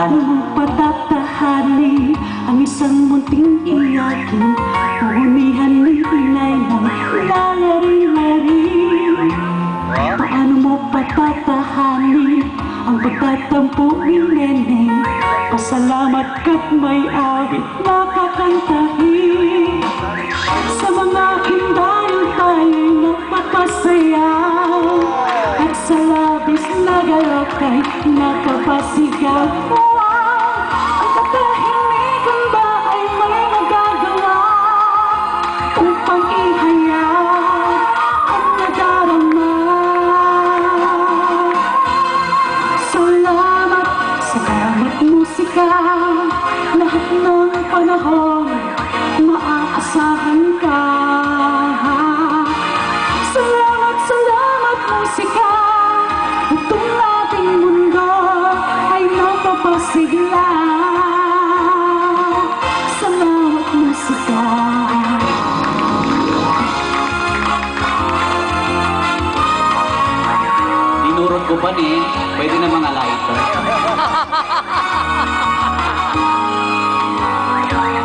Paano mo patatahani ang isang munting iyakin? Puhunihan ni inay ng lalari-lari. Paano mo patatahani ang pagtatampo ni Neneng? Pasalamat ka't may awit na kakantahin. Sa mga hindayon tayo'y napapasayaw, at sa labis na galakay napapasigaw. Wow! Ang katahimikan ba ay may magagawa upang ihayag ang nadarama? Salamat, salamat musika. Lahat ng panahon maaasahan ka. Salamat, salamat musika. Itong ating mundo ay napapasigla. Salamat musika. Dinurot ko pa ni, pwede na mga lighter.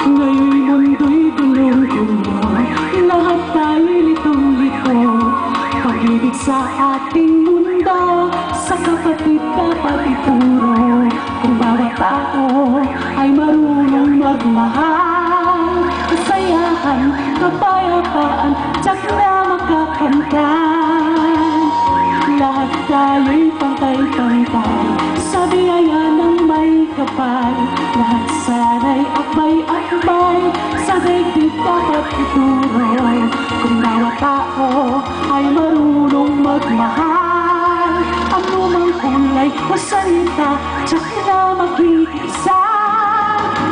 Ngayon'y mundo'y gulong-gulo, lahat tayo'y litong-lito. Pag-ibig sa ating mundo, sa kapatid-kapatid ituro. Kung bawat tao ay marunong magmahal, kasayahan, kapayapaan, tsak na makakamtan. Lahat tayo'y pantay-pantay sa biyaya ng may kapal. Lahat sana'y akbay-akbay, sa daigdig dapat ituro. Kung bawat tao ay marunong magmahal, ano mang kulay o salita, tsak na magkikisa.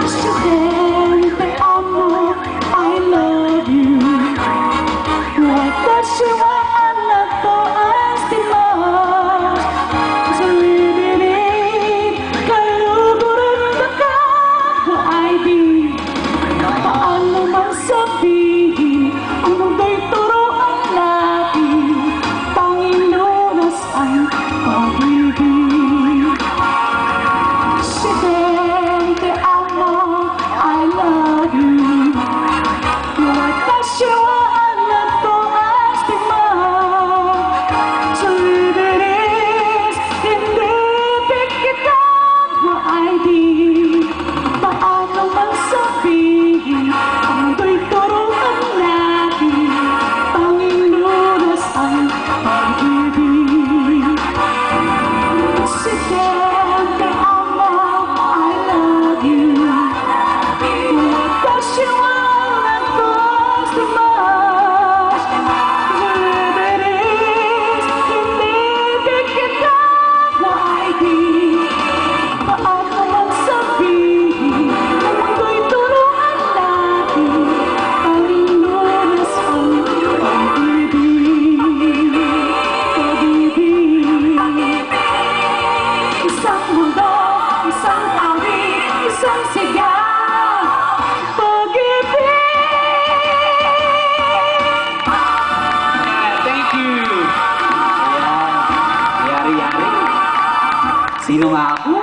Estudyante, amo, I love you. Nagkasiyaan na to ang stimos. Sa libinig, kaluguran na ka na ID. Paano man sabihin, ang mundo'y turuan natin. Panginoon ang pag-ibig. Estudyante, amo, I love you. Nagkasiyaan na to ang stimos. Sa libinig, hindi pikitan na ID. Paano man sabihin, ang mundo'y turuan natin. Panginoon ang pag-ibig. Estudyante, amo, I love you. Nagkasiyaan na to ang stimos. Sa libinig, hindi pikitan na ID. Paano man sabihin, ang mundo'y turuan natin. Panginoon ang pag-ibig. Pag-ibig. Isang mundo, isang awit, isang sigaw. Pag-ibig. Thank you! Ayan, yari-yari. Sino nga ako?